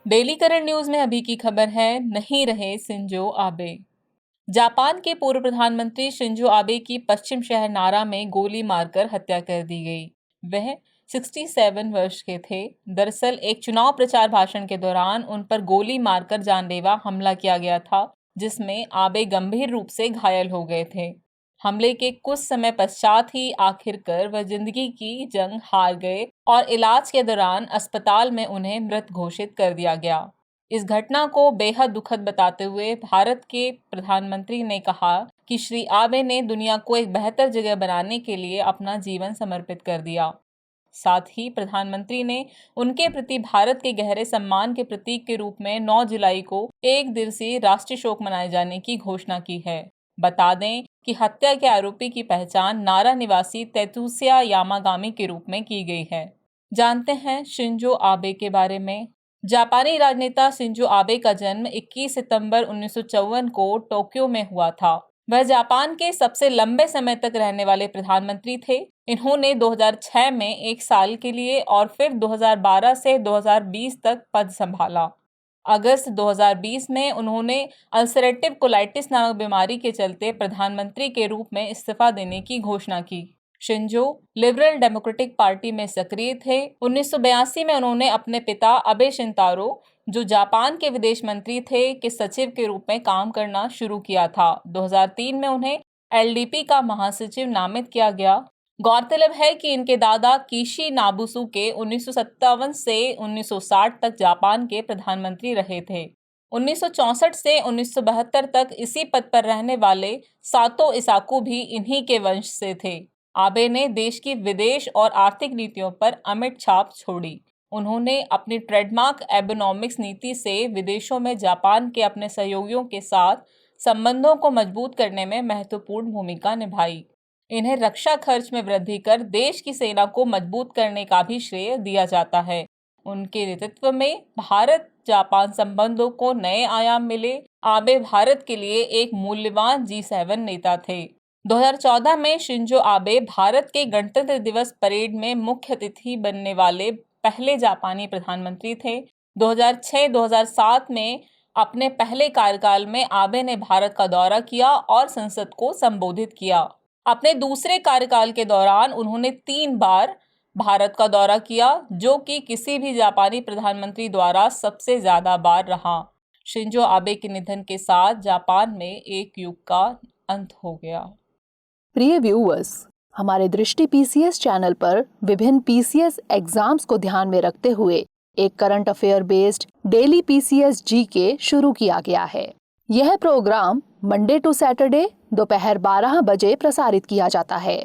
Daily current news में अभी की खबर है, नहीं रहे शिंजो आबे। जापान के पूर्व प्रधानमंत्री शिंजो आबे की पश्चिम शहर नारा में गोली मारकर हत्या कर दी गई। वह 67 वर्ष के थे। दरअसल एक चुनाव प्रचार भाषण के दौरान उन पर गोली मारकर जानलेवा हमला किया गया था, जिसमें आबे गंभीर रूप से घायल हो गए थे। हमले के कुछ समय पश्चात ही आखिरकार वह जिंदगी की जंग हार गए और इलाज के दौरान अस्पताल में उन्हें मृत घोषित कर दिया गया। इस घटना को बेहद दुखद बताते हुए भारत के प्रधानमंत्री ने कहा कि श्री आबे ने दुनिया को एक बेहतर जगह बनाने के लिए अपना जीवन समर्पित कर दिया। साथ ही प्रधानमंत्री ने उनके प्रति भारत के गहरे सम्मान के प्रतीक के रूप में 9 जुलाई को एक दिवसीय राष्ट्रीय शोक मनाए जाने की घोषणा की है। बता दें कि हत्या के आरोपी की पहचान नारा निवासी तेतुसिया यामागामी के रूप में की गई है। जानते हैं शिंजो आबे के बारे में। जापानी राजनेता शिंजो आबे का जन्म 21 सितंबर 1954 को टोक्यो में हुआ था। वह जापान के सबसे लंबे समय तक रहने वाले प्रधानमंत्री थे। इन्होंने 2006 में 1 साल के लिए और फिर 2012 से 2020 तक पद संभाला। अगस्त 2020 में उन्होंने अल्सरेटिव कोलाइटिस नामक बीमारी के चलते प्रधानमंत्री के रूप में इस्तीफा देने की घोषणा की। शिंजो लिबरल डेमोक्रेटिक पार्टी में सक्रिय थे। 1982 में उन्होंने अपने पिता अबे शिंतारो, जो जापान के विदेश मंत्री थे, के सचिव के रूप में काम करना शुरू किया था। 2003 में उन्हें एलडीपी का महासचिव नामित किया गया। गौरतलब है कि इनके दादा किशी नाबुसुके 1957 से 1960 तक जापान के प्रधानमंत्री रहे थे। 1964 से 1972 तक इसी पद पर रहने वाले सातो इसाकू भी इन्हीं के वंश से थे। आबे ने देश की विदेश और आर्थिक नीतियों पर अमिट छाप छोड़ी। उन्होंने अपनी ट्रेडमार्क एबोनॉमिक्स नीति से विदेशों में जापान के अपने सहयोगियों के साथ संबंधों को मजबूत करने में महत्वपूर्ण भूमिका निभाई। इन्हें रक्षा खर्च में वृद्धि कर देश की सेना को मजबूत करने का भी श्रेय दिया जाता है। उनके नेतृत्व में भारत जापान संबंधों को नए आयाम मिले। आबे भारत के लिए एक मूल्यवान G7 नेता थे। 2014 में शिंजो आबे भारत के गणतंत्र दिवस परेड में मुख्य अतिथि बनने वाले पहले जापानी प्रधानमंत्री थे। 2006-2007 में अपने पहले कार्यकाल में आबे ने भारत का दौरा किया और संसद को संबोधित किया। अपने दूसरे कार्यकाल के दौरान उन्होंने 3 बार भारत का दौरा किया, जो कि किसी भी जापानी प्रधानमंत्री द्वारा सबसे ज्यादा बार रहा। शिंजो आबे के निधन के साथ जापान में एक युग का अंत हो गया। प्रिय व्यूअर्स, हमारे दृष्टि पीसीएस चैनल पर विभिन्न पीसीएस एग्जाम्स को ध्यान में रखते हुए एक current affair based daily PCS GK शुरू किया गया है। यह प्रोग्राम मंडे टू सैटरडे दोपहर 12 बजे प्रसारित किया जाता है।